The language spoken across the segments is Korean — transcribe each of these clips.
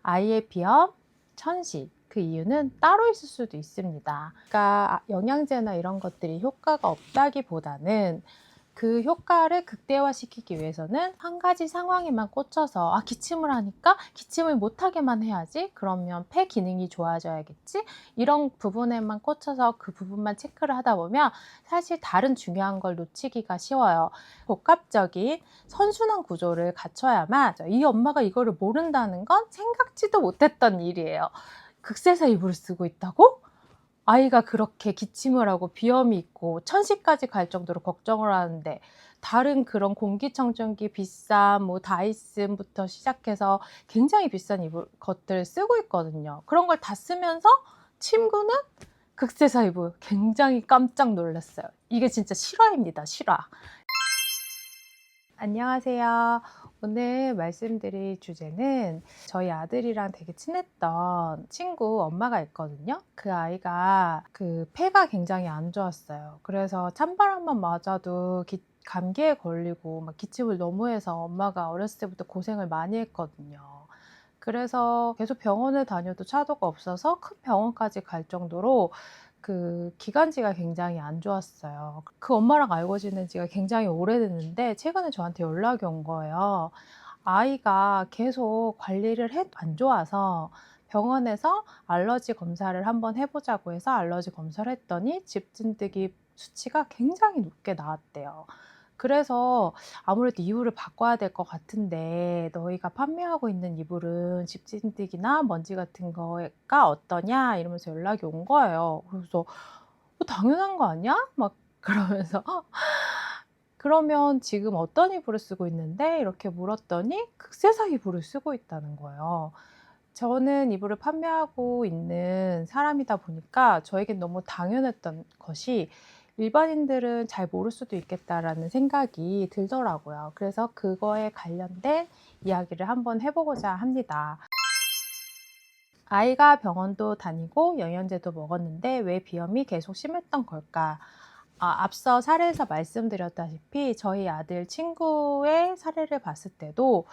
아이의 비염, 천식, 그 이유는 따로 있을 수도 있습니다. 그러니까 영양제나 이런 것들이 효과가 없다기보다는 그 효과를 극대화시키기 위해서는 한 가지 상황에만 꽂혀서 기침을 하니까 기침을 못하게만 해야지, 그러면 폐 기능이 좋아져야겠지, 이런 부분에만 꽂혀서 그 부분만 체크를 하다 보면 사실 다른 중요한 걸 놓치기가 쉬워요. 복합적인 선순환 구조를 갖춰야만, 이 엄마가 이거를 모른다는 건 생각지도 못했던 일이에요. 극세사 이불을 쓰고 있다고? 아이가 그렇게 기침을 하고 비염이 있고 천식까지 갈 정도로 걱정을 하는데, 다른 그런 공기청정기 비싼 다이슨부터 시작해서 굉장히 비싼 이불 것들을 쓰고 있거든요. 그런 걸 다 쓰면서 친구는 극세사 이불. 굉장히 깜짝 놀랐어요. 이게 진짜 실화입니다, 실화. 안녕하세요. 오늘 말씀드릴 주제는 저희 아들이랑 되게 친했던 친구 엄마가 있거든요. 그 아이가 폐가 굉장히 안 좋았어요. 그래서 찬바람만 맞아도 감기에 걸리고 막 기침을 너무 해서 엄마가 어렸을 때부터 고생을 많이 했거든요. 그래서 계속 병원을 다녀도 차도가 없어서 큰 병원까지 갈 정도로 기관지가 굉장히 안 좋았어요. 그 엄마랑 알고 지낸 지가 굉장히 오래됐는데 최근에 저한테 연락이 온 거예요. 아이가 계속 관리를 해도 안 좋아서 병원에서 알러지 검사를 한번 해보자고 해서 알러지 검사를 했더니 집진드기 수치가 굉장히 높게 나왔대요. 그래서 아무래도 이불을 바꿔야 될 것 같은데 너희가 판매하고 있는 이불은 집진드기나 먼지 같은 거가 어떠냐 이러면서 연락이 온 거예요. 그래서 당연한 거 아니야? 막 그러면서 그러면 지금 어떤 이불을 쓰고 있는데? 이렇게 물었더니 극세사 이불을 쓰고 있다는 거예요. 저는 이불을 판매하고 있는 사람이다 보니까 저에겐 너무 당연했던 것이 일반인들은 잘 모를 수도 있겠다라는 생각이 들더라고요. 그래서 그거에 관련된 이야기를 한번 해보고자 합니다. 아이가 병원도 다니고 영양제도 먹었는데 왜 비염이 계속 심했던 걸까? 앞서 사례에서 말씀드렸다시피 저희 아들 친구의 사례를 봤을 때도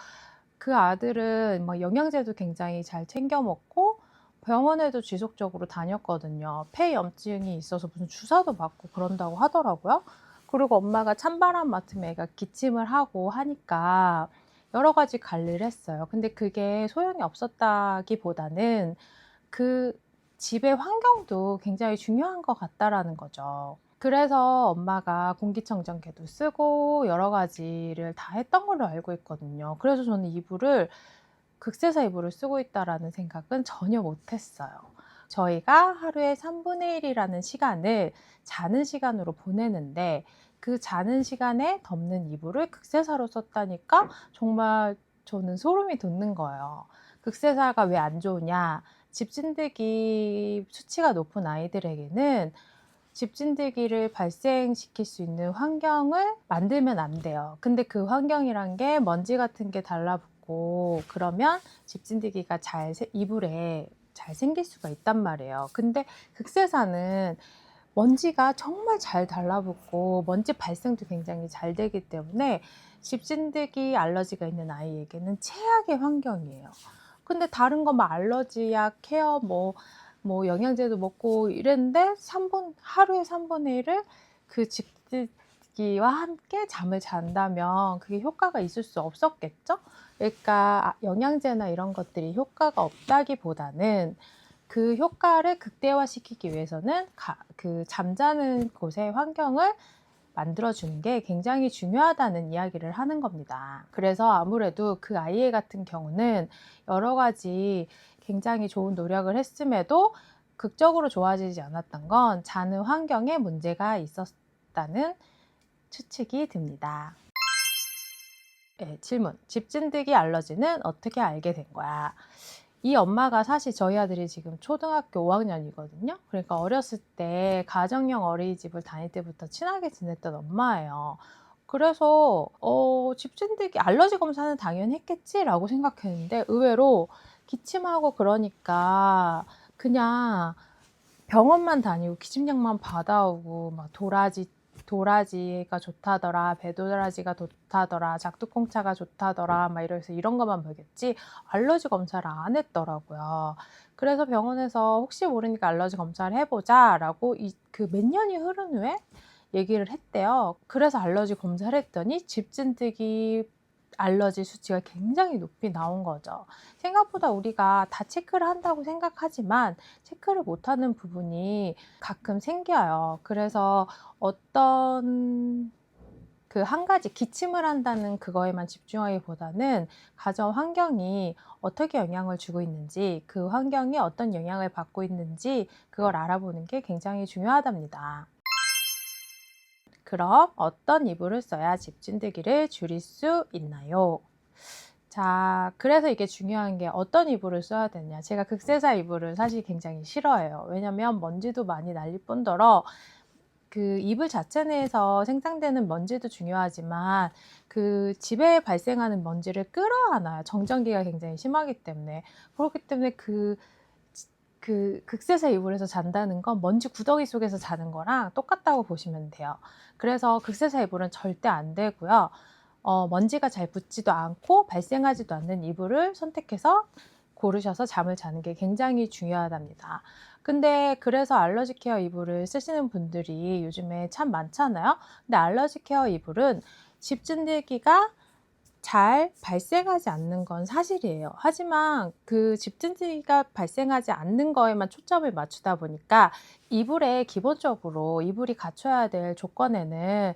그 아들은 영양제도 굉장히 잘 챙겨 먹고 병원에도 지속적으로 다녔거든요. 폐염증이 있어서 무슨 주사도 맞고 그런다고 하더라고요. 그리고 엄마가 찬바람 맡으면 애가 기침을 하고 하니까 여러 가지 관리를 했어요. 근데 그게 소용이 없었다기보다는 그 집의 환경도 굉장히 중요한 것 같다라는 거죠. 그래서 엄마가 공기청정기도 쓰고 여러 가지를 다 했던 걸로 알고 있거든요. 그래서 저는 이불을 극세사 이불을 쓰고 있다라는 생각은 전혀 못 했어요. 저희가 하루에 3분의 1이라는 시간을 자는 시간으로 보내는데 그 자는 시간에 덮는 이불을 극세사로 썼다니까 정말 저는 소름이 돋는 거예요. 극세사가 왜 안 좋으냐? 집진드기 수치가 높은 아이들에게는 집진드기를 발생시킬 수 있는 환경을 만들면 안 돼요. 근데 그 환경이란 게 먼지 같은 게 달라붙고 그러면 집진드기가 이불에 잘 생길 수가 있단 말이에요. 근데 극세사는 먼지가 정말 잘 달라붙고 먼지 발생도 굉장히 잘 되기 때문에 집진드기 알러지가 있는 아이에게는 최악의 환경이에요. 근데 다른 거 알러지약, 케어 영양제도 먹고 이랬는데 하루에 3분의 1을 그 집들기와 함께 잠을 잔다면 그게 효과가 있을 수 없었겠죠? 그러니까 영양제나 이런 것들이 효과가 없다기보다는 그 효과를 극대화시키기 위해서는 잠자는 곳의 환경을 만들어주는 게 굉장히 중요하다는 이야기를 하는 겁니다. 그래서 아무래도 그 아이 같은 경우는 여러 가지 굉장히 좋은 노력을 했음에도 극적으로 좋아지지 않았던 건 자는 환경에 문제가 있었다는 추측이 듭니다. 네, 질문. 집진드기 알러지는 어떻게 알게 된 거야? 이 엄마가 사실 저희 아들이 지금 초등학교 5학년이거든요. 그러니까 어렸을 때 가정형 어린이집을 다닐 때부터 친하게 지냈던 엄마예요. 그래서 집진드기 알러지 검사는 당연히 했겠지라고 생각했는데 의외로 기침하고 그러니까 그냥 병원만 다니고 기침약만 받아오고 막 도라지 도라지가 좋다더라, 배도라지가 좋다더라, 작두콩차가 좋다더라 막 이래서 이런 것만 먹였지 알러지 검사를 안 했더라고요. 그래서 병원에서 혹시 모르니까 알러지 검사를 해보자라고 그 몇 년이 흐른 후에 얘기를 했대요. 그래서 알러지 검사를 했더니 집진드기 알러지 수치가 굉장히 높이 나온 거죠. 생각보다 우리가 다 체크를 한다고 생각하지만 체크를 못하는 부분이 가끔 생겨요. 그래서 어떤 그 한 가지 기침을 한다는 그거에만 집중하기보다는 가정 환경이 어떻게 영향을 주고 있는지, 그 환경이 어떤 영향을 받고 있는지 그걸 알아보는 게 굉장히 중요하답니다. 그럼 어떤 이불을 써야 집진드기를 줄일 수 있나요? 자, 그래서 이게 중요한 게 어떤 이불을 써야 되냐. 제가 극세사 이불을 사실 굉장히 싫어해요. 왜냐면 먼지도 많이 날릴 뿐더러 그 이불 자체 내에서 생산되는 먼지도 중요하지만 그 집에 발생하는 먼지를 끌어안아요. 정전기가 굉장히 심하기 때문에. 그렇기 때문에 그 극세사 이불에서 잔다는 건 먼지 구더기 속에서 자는 거랑 똑같다고 보시면 돼요. 그래서 극세사 이불은 절대 안 되고요. 먼지가 잘 붙지도 않고 발생하지도 않는 이불을 선택해서 고르셔서 잠을 자는 게 굉장히 중요하답니다. 근데 그래서 알러지 케어 이불을 쓰시는 분들이 요즘에 참 많잖아요. 근데 알러지 케어 이불은 집진드기가 잘 발생하지 않는 건 사실이에요. 하지만 그 집진드기가 발생하지 않는 거에만 초점을 맞추다 보니까 이불에 기본적으로 이불이 갖춰야 될 조건에는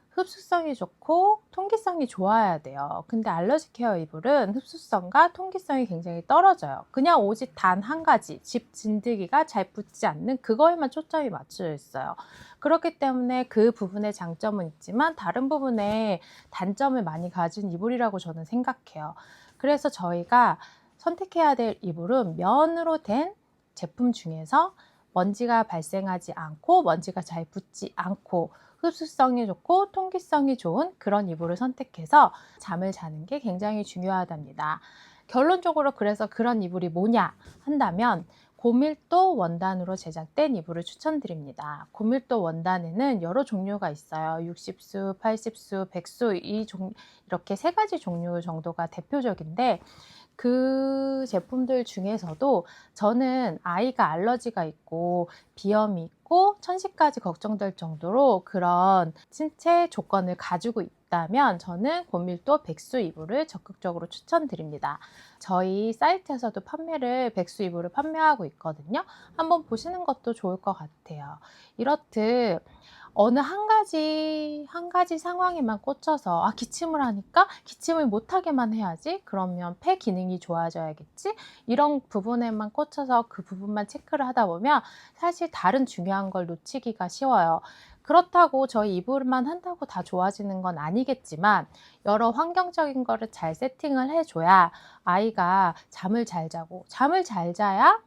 흡수성이 좋고 통기성이 좋아야 돼요. 근데 알러지 케어 이불은 흡수성과 통기성이 굉장히 떨어져요. 그냥 오직 단 한 가지, 집 진드기가 잘 붙지 않는 그거에만 초점이 맞춰져 있어요. 그렇기 때문에 그 부분에 장점은 있지만 다른 부분에 단점을 많이 가진 이불이라고 저는 생각해요. 그래서 저희가 선택해야 될 이불은 면으로 된 제품 중에서 먼지가 발생하지 않고 먼지가 잘 붙지 않고 흡수성이 좋고 통기성이 좋은 그런 이불을 선택해서 잠을 자는 게 굉장히 중요하답니다. 결론적으로 그래서 그런 이불이 뭐냐 한다면 고밀도 원단으로 제작된 이불을 추천드립니다. 고밀도 원단에는 여러 종류가 있어요. 60수, 80수, 100수 이렇게 세 가지 종류 정도가 대표적인데 그 제품들 중에서도 저는 아이가 알러지가 있고 비염이 있고 천식까지 걱정될 정도로 그런 신체 조건을 가지고 있다면 저는 고밀도 백수 이불을 적극적으로 추천드립니다. 저희 사이트에서도 백수 이불을 판매하고 있거든요. 한번 보시는 것도 좋을 것 같아요. 이렇듯 어느 한 가지 상황에만 꽂혀서 기침을 하니까 기침을 못하게만 해야지. 그러면 폐 기능이 좋아져야겠지. 이런 부분에만 꽂혀서 그 부분만 체크를 하다 보면 사실 다른 중요한 걸 놓치기가 쉬워요. 그렇다고 저희 이불만 한다고 다 좋아지는 건 아니겠지만 여러 환경적인 거를 잘 세팅을 해줘야 아이가 잠을 잘 자고 잠을 잘 자야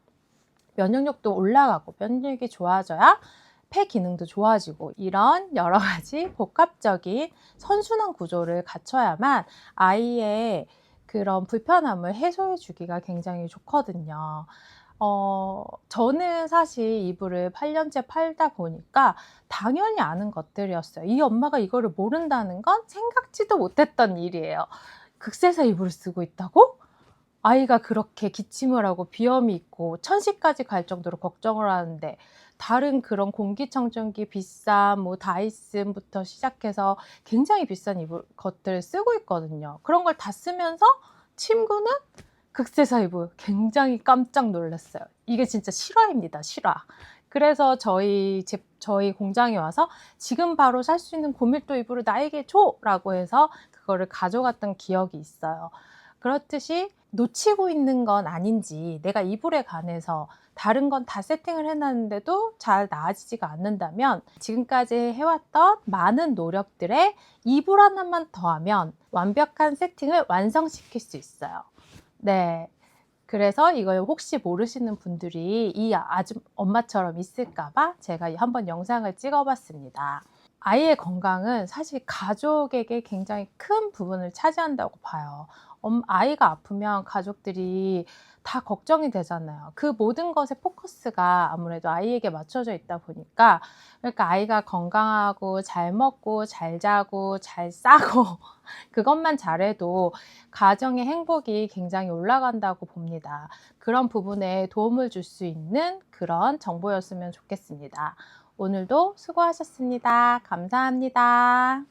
면역력도 올라가고 면역력이 좋아져야 폐 기능도 좋아지고 이런 여러 가지 복합적인 선순환 구조를 갖춰야만 아이의 그런 불편함을 해소해 주기가 굉장히 좋거든요. 저는 사실 이불을 8년째 팔다 보니까 당연히 아는 것들이었어요. 이 엄마가 이거를 모른다는 건 생각지도 못했던 일이에요. 극세사 이불을 쓰고 있다고? 아이가 그렇게 기침을 하고 비염이 있고 천식까지 갈 정도로 걱정을 하는데 다른 그런 공기청정기 비싼 뭐 다이슨부터 시작해서 굉장히 비싼 것들을 쓰고 있거든요. 그런 걸 다 쓰면서 친구는 극세사 이불 굉장히 깜짝 놀랐어요. 이게 진짜 실화입니다. 실화. 그래서 저희 공장에 와서 지금 바로 살 수 있는 고밀도 이불을 나에게 줘! 라고 해서 그거를 가져갔던 기억이 있어요. 그렇듯이 놓치고 있는 건 아닌지 내가 이불에 관해서 다른 건 다 세팅을 해놨는데도 잘 나아지지가 않는다면 지금까지 해왔던 많은 노력들에 이불 하나만 더하면 완벽한 세팅을 완성시킬 수 있어요. 네. 그래서 이걸 혹시 모르시는 분들이 이 엄마처럼 있을까봐 제가 한번 영상을 찍어봤습니다. 아이의 건강은 사실 가족에게 굉장히 큰 부분을 차지한다고 봐요. 아이가 아프면 가족들이 다 걱정이 되잖아요. 그 모든 것의 포커스가 아무래도 아이에게 맞춰져 있다 보니까, 그러니까 아이가 건강하고 잘 먹고 잘 자고 잘 싸고 그것만 잘해도 가정의 행복이 굉장히 올라간다고 봅니다. 그런 부분에 도움을 줄 수 있는 그런 정보였으면 좋겠습니다. 오늘도 수고하셨습니다. 감사합니다.